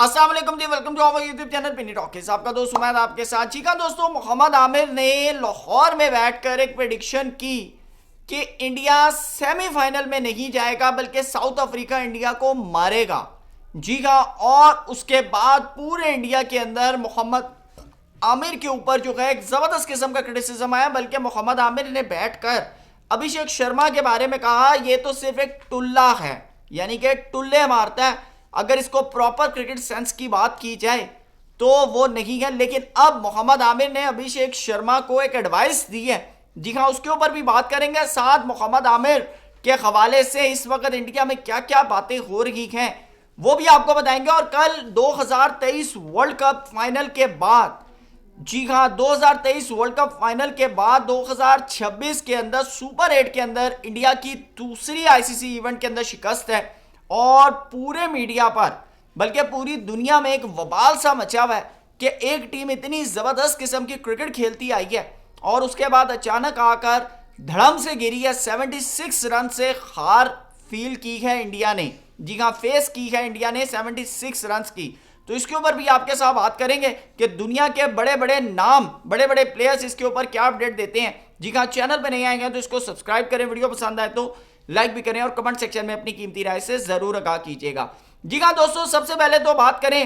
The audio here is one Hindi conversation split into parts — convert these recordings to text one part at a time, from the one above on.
अस्सलाम वालेकुम जी, welcome to our YouTube channel पिनी टॉकीज। आपका दोस्त उमैद आपके साथ। जी हाँ दोस्तों, मोहम्मद आमिर ने लाहौर में बैठकर एक प्रेडिक्शन की कि इंडिया सेमीफाइनल में नहीं जाएगा बल्कि साउथ अफ्रीका इंडिया को मारेगा। जी हाँ, और उसके बाद पूरे इंडिया के अंदर मोहम्मद आमिर के ऊपर जो है एक जबरदस्त किस्म का क्रिटिसिज्म आया। बल्कि मोहम्मद आमिर ने बैठकर अभिषेक शर्मा के बारे में कहा ये तो सिर्फ एक टुल्ला है, यानी कि टुल्ले मारता है। अगर इसको प्रॉपर क्रिकेट सेंस की बात की जाए तो वो नहीं है। लेकिन अब मोहम्मद आमिर ने अभिषेक शर्मा को एक एडवाइस दी है। जी हाँ, उसके ऊपर भी बात करेंगे। साथ मोहम्मद आमिर के हवाले से इस वक्त इंडिया में क्या क्या बातें हो रही हैं वो भी आपको बताएंगे। और कल 2023 वर्ल्ड कप फाइनल के बाद, जी हाँ, 2023 वर्ल्ड कप फाइनल के बाद 2026 के अंदर सुपर 8 के अंदर इंडिया की दूसरी आईसीसी इवेंट के अंदर शिकस्त है और पूरे मीडिया पर बल्कि पूरी दुनिया में एक वबाल सा मचा हुआ है कि एक टीम इतनी जबरदस्त किस्म की क्रिकेट खेलती आई है और उसके बाद अचानक आकर धड़म से गिरी है। 76 रन से हार फील की है इंडिया ने। जी हाँ, फेस की है इंडिया ने 76 रन की। तो इसके ऊपर भी आपके साथ बात करेंगे कि दुनिया के बड़े बड़े नाम, बड़े बड़े प्लेयर्स इसके ऊपर क्या अपडेट देते हैं। जी हाँ, चैनल पे नहीं आएंगे तो इसको सब्सक्राइब करें, वीडियो पसंद आए तो लाइक भी करें और कमेंट सेक्शन में अपनी कीमती राय से जरूर आगाह कीजिएगा। जी हाँ दोस्तों, सबसे पहले तो बात करें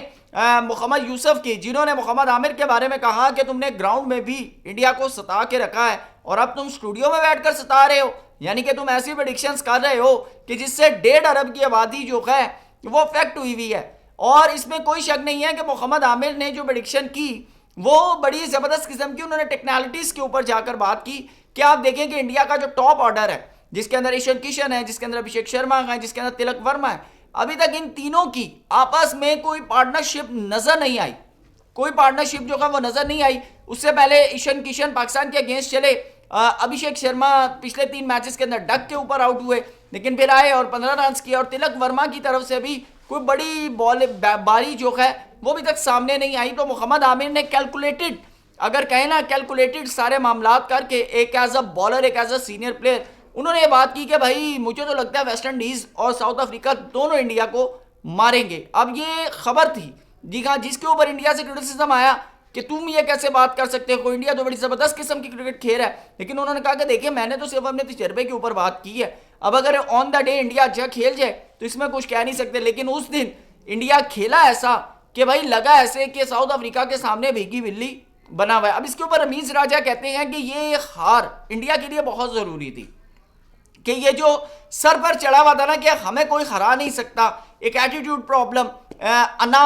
मोहम्मद यूसुफ की, जिन्होंने मोहम्मद आमिर के बारे में कहा कि तुमने ग्राउंड में भी इंडिया को सता के रखा है और अब तुम स्टूडियो में बैठकर सता रहे हो। यानी कि तुम ऐसी प्रेडिक्शंस कर रहे हो कि जिससे 1.5 अरब की आबादी जो है वो फैक्ट हुई हुई है। और इसमें कोई शक नहीं है कि मोहम्मद आमिर ने जो प्रेडिक्शन की वो बड़ी जबरदस्त किस्म की, उन्होंने टेक्नोलॉजीज के ऊपर जाकर बात की कि आप देखें कि इंडिया का जो टॉप ऑर्डर है, जिसके अंदर ईशान किशन है, जिसके अंदर अभिषेक शर्मा है, जिसके अंदर तिलक वर्मा है, अभी तक इन तीनों की आपस में कोई पार्टनरशिप नजर नहीं आई। कोई पार्टनरशिप जो है वो नजर नहीं आई। उससे पहले ईशान किशन पाकिस्तान के अगेंस्ट चले, अभिषेक शर्मा पिछले 3 मैचेस के अंदर डक के ऊपर आउट हुए लेकिन फिर आए और 15 रन किए। और तिलक वर्मा की तरफ से भी कोई बड़ी बॉल बारी जो है वो भी तक सामने नहीं आई। तो मोहम्मद आमिर ने कैलकुलेटेड, अगर कहें ना कैलकुलेटेड सारे मामला करके एक एज अ बॉलर, एक एज अ सीनियर प्लेयर, उन्होंने ये बात की कि भाई मुझे तो लगता है वेस्ट इंडीज और साउथ अफ्रीका दोनों इंडिया को मारेंगे। अब ये खबर थी, जी हाँ, जिसके ऊपर इंडिया से क्रिटिसिज्म आया कि तुम ये कैसे बात कर सकते हो, इंडिया तो बड़ी जबरदस्त किस्म की क्रिकेट खेल है। लेकिन उन्होंने कहा कि देखिए मैंने तो सिर्फ अपने तजर्बे के ऊपर बात की है। अब अगर ऑन द डे इंडिया अच्छा खेल जाए तो इसमें कुछ कह नहीं सकते। लेकिन उस दिन इंडिया खेला ऐसा कि भाई लगा ऐसे कि साउथ अफ्रीका के सामने भीगी बिल्ली बना हुआ है। अब इसके ऊपर रमीज राजा कहते हैं कि ये हार इंडिया के लिए बहुत जरूरी थी, कि ये जो सर पर चढ़ा हुआ था ना कि हमें कोई हरा नहीं सकता, एक एटीट्यूड प्रॉब्लम, अना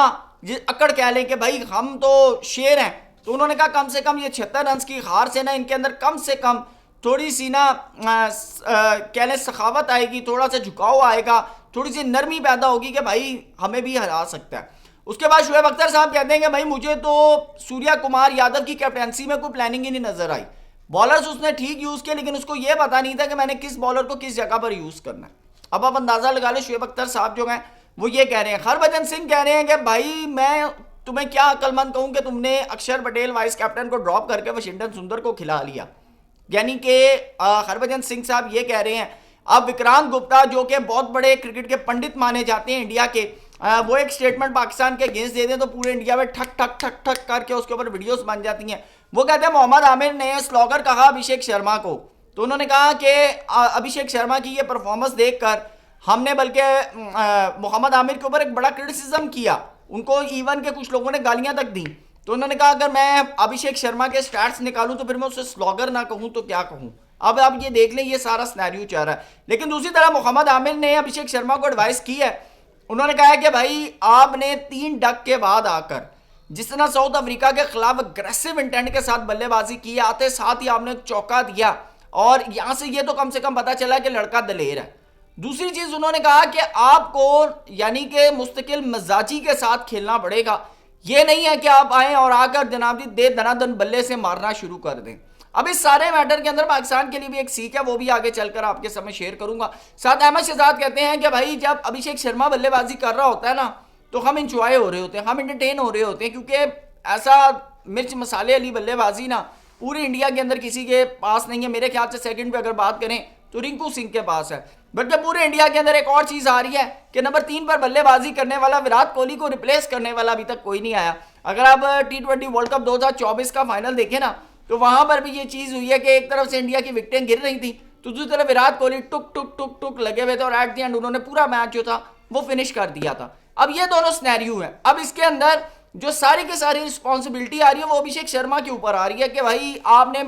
अकड़ कह लें कि भाई हम तो शेर हैं। तो उन्होंने कहा कम से कम ये 76 रन की हार से ना इनके अंदर कम से कम थोड़ी सी ना कह लें सखावत आएगी, थोड़ा सा झुकाव आएगा, थोड़ी सी नरमी पैदा होगी कि भाई हमें भी हरा सकता है। उसके बाद शुएब अख्तर साहब कहते हैं कि भाई मुझे तो सूर्या कुमार यादव की कैप्टनसी में कोई प्लानिंग ही नहीं नजर आई। बॉलर्स उसने ठीक यूज किए लेकिन उसको यह पता नहीं था कि मैंने किस बॉलर को किस जगह पर यूज करना है। अब आप अंदाजा लगा लें, शुएब अख्तर साहब जो हैं वो ये कह रहे हैं। हरभजन सिंह कह रहे हैं कि भाई मैं तुम्हें क्या अक्लमंद कहूं कि तुमने अक्षर पटेल वाइस कैप्टन को ड्रॉप करके वाशिंगटन सुंदर को खिला लिया। यानी कि हरभजन सिंह साहब ये कह रहे हैं। अब विक्रांत गुप्ता जो कि बहुत बड़े क्रिकेट के पंडित माने जाते हैं इंडिया के, वो एक स्टेटमेंट पाकिस्तान के अगेंस्ट दे दें तो पूरे इंडिया में ठक ठक ठक ठक करके उसके ऊपर वीडियोस बन जाती हैं। वो कहते हैं मोहम्मद आमिर ने स्लॉगर कहा अभिषेक शर्मा को, तो उन्होंने कहा कि अभिषेक शर्मा की ये परफॉर्मेंस देखकर हमने बल्कि मोहम्मद आमिर के ऊपर एक बड़ा क्रिटिसिज्म किया। उनको इवन के कुछ लोगों ने गालियां तक दी। तो उन्होंने कहा अगर मैं अभिषेक शर्मा के स्टैट्स निकालूं तो फिर मैं उसे स्लॉगर ना कहूं तो क्या कहूं। अब आप ये देख लें, ये सारा सिनेरियो चल रहा है। लेकिन दूसरी तरफ मोहम्मद आमिर ने अभिषेक शर्मा को एडवाइस की है। उन्होंने कहा है कि भाई आपने 3 डक के बाद आकर जिस तरह साउथ अफ्रीका के खिलाफ अग्रेसिव इंटेंट के साथ बल्लेबाजी की, आते साथ ही आपने एक चौका दिया और यहां से ये तो कम से कम पता चला कि लड़का दलेर है। दूसरी चीज उन्होंने कहा कि आपको यानी कि मुस्तकिल मिजाजी के साथ खेलना पड़ेगा। ये नहीं है कि आप आए और आकर जनाबी दे दनादन बल्ले से मारना शुरू कर दें। अब इस सारे मैटर के अंदर पाकिस्तान के लिए भी एक सीख है, वो भी आगे चलकर आपके सामने शेयर करूंगा। साथ अहमद शहजाद कहते हैं कि भाई जब अभिषेक शर्मा बल्लेबाजी कर रहा होता है ना तो हम इंजॉय हो रहे होते हैं, हम इंटरटेन हो रहे होते हैं, क्योंकि ऐसा मिर्च मसाले वाली बल्लेबाजी ना पूरी इंडिया के अंदर किसी के पास नहीं है। मेरे ख्याल से सेकंड पे अगर बात करें तो रिंकू सिंह के पास है। बल्कि पूरे इंडिया के अंदर एक और चीज आ रही है कि नंबर 3 पर बल्लेबाजी करने वाला विराट कोहली को रिप्लेस करने वाला अभी तक कोई नहीं आया। अगर आप T20 वर्ल्ड कप 2024 का फाइनल देखें ना, तो वहां पर भी ये चीज हुई है कि एक तरफ से इंडिया की विकेटें गिर रही थी, तो दूसरी तरफ विराट कोहली टुक टुक टुक टुक लगे हुए थे और एट द एंड उन्होंने पूरा मैच जो था वो फिनिश कर दिया था। अब ये दोनों सिनेरियो है। अब इसके अंदर जो सारी की सारी रिस्पॉन्सिबिलिटी आ रही है वो अभिषेक शर्मा के ऊपर आ रही है कि भाई आपने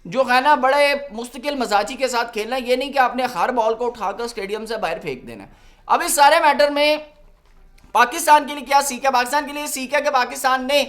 जो है ना बड़े मुस्तकिल मजाजी के साथ खेलना, ये नहीं कि आपने हर बॉल को उठाकर स्टेडियम से बाहर फेंक देना। अब इस सारे मैटर में पाकिस्तान के लिए क्या सीख है? पाकिस्तान के लिए सीख है कि पाकिस्तान ने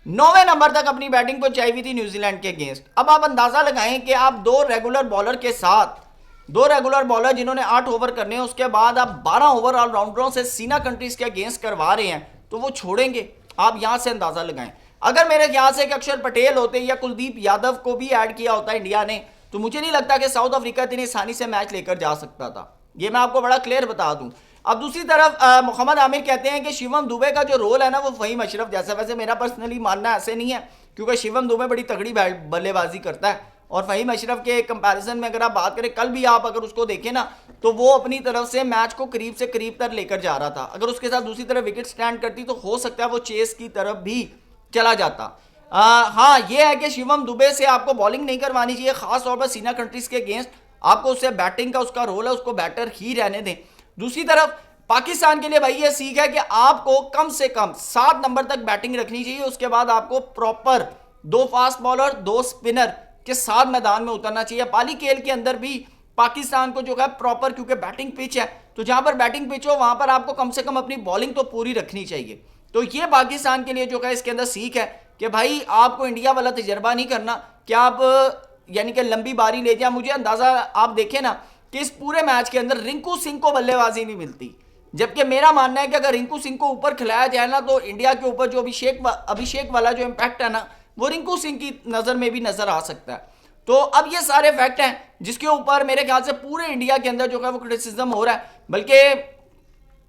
9वें नंबर तक अपनी बैटिंग पहुंचाई हुई थी न्यूजीलैंड के अगेंस्ट। अब आप अंदाजा लगाएं कि आप दो रेगुलर बॉलर के साथ, दो रेगुलर बॉलर जिन्होंने 8 ओवर करने हैं, उसके बाद आप 12 ओवर ऑलराउंडरों से सीना कंट्रीज के अगेंस्ट करवा रहे हैं, तो वो छोड़ेंगे? आप यहां से अंदाजा लगाएं। अगर मेरे ख्याल से कि अक्षर पटेल होते या कुलदीप यादव को भी ऐड किया होता इंडिया ने, तो मुझे नहीं लगता कि साउथ अफ्रीका इतनी आसानी से मैच लेकर जा सकता था। ये मैं आपको बड़ा क्लियर बता दूं। अब दूसरी तरफ मोहम्मद आमिर कहते हैं कि शिवम दुबे का जो रोल है ना वो फहीम अशरफ जैसा। वैसे मेरा पर्सनली मानना ऐसे नहीं है, क्योंकि शिवम दुबे बड़ी तगड़ी बल्लेबाजी करता है और फहीम अशरफ के कंपैरिजन में अगर आप बात करें, कल भी आप अगर उसको देखें ना, तो वो अपनी तरफ से मैच को करीब से करीब तक लेकर जा रहा था। अगर उसके साथ दूसरी तरफ विकेट स्टैंड करती तो हो सकता है वो चेस की तरफ भी चला जाता। हाँ, ये है कि शिवम दुबे से आपको बॉलिंग नहीं करवानी चाहिए, खास तौर पर सीना कंट्रीज के अगेंस्ट। आपको उससे बैटिंग का उसका रोल है, उसको बैटर ही रहने दें। दूसरी तरफ पाकिस्तान के लिए भाई ये सीख है कि आपको कम से कम 7 नंबर तक बैटिंग रखनी चाहिए। उसके बाद आपको प्रॉपर 2 फास्ट बॉलर 2 स्पिनर के साथ मैदान में उतरना चाहिए। पाली खेल के अंदर भी पाकिस्तान को जो है प्रॉपर, क्योंकि बैटिंग पिच है, तो जहां पर बैटिंग पिच हो वहां पर आपको कम से कम अपनी बॉलिंग तो पूरी रखनी चाहिए। तो ये पाकिस्तान के लिए जो है इसके अंदर सीख है कि भाई आपको इंडिया वाला तजर्बा नहीं करना कि आप यानी कि लंबी बारी ले जाए। मुझे अंदाजा आप देखें ना कि इस पूरे मैच के अंदर रिंकू सिंह को बल्लेबाजी नहीं मिलती, जबकि मेरा मानना है कि अगर रिंकू सिंह को ऊपर खिलाया जाए ना, तो इंडिया के ऊपर जो अभिषेक वाला जो इम्पैक्ट है ना, वो रिंकू सिंह की नज़र में भी नजर आ सकता है। तो अब ये सारे फैक्ट हैं जिसके ऊपर मेरे ख्याल से पूरे इंडिया के अंदर जो है वो क्रिटिसिज्म हो रहा है। बल्कि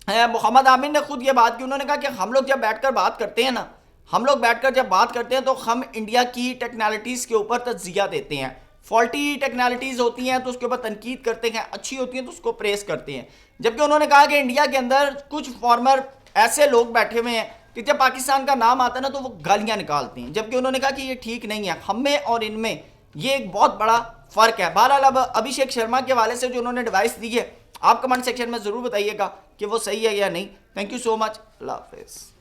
मोहम्मद आमिर ने खुद ये बात की, उन्होंने कहा कि हम लोग जब बैठकर बात करते हैं ना, हम लोग बैठकर जब बात करते हैं तो हम इंडिया की टेक्नोलॉजीज़ के ऊपर तज्जिया देते हैं। फॉल्टी टेक्नोलॉजीज़ होती हैं तो उसके ऊपर तनकीद करते हैं, अच्छी होती हैं तो उसको प्रेस करते हैं। जबकि उन्होंने कहा कि इंडिया के अंदर कुछ फॉर्मर ऐसे लोग बैठे हुए हैं कि जब पाकिस्तान का नाम आता है ना तो वो गालियां निकालते हैं। जबकि उन्होंने कहा कि ये ठीक नहीं है, हम में और इनमें ये एक बहुत बड़ा फ़र्क है। बहरहाल अब अभिषेक शर्मा के वाले से जो उन्होंने एडवाइस दी है, आप कमेंट सेक्शन में ज़रूर बताइएगा कि वो सही है या नहीं। Thank you so much. अल्लाह हाफिज़।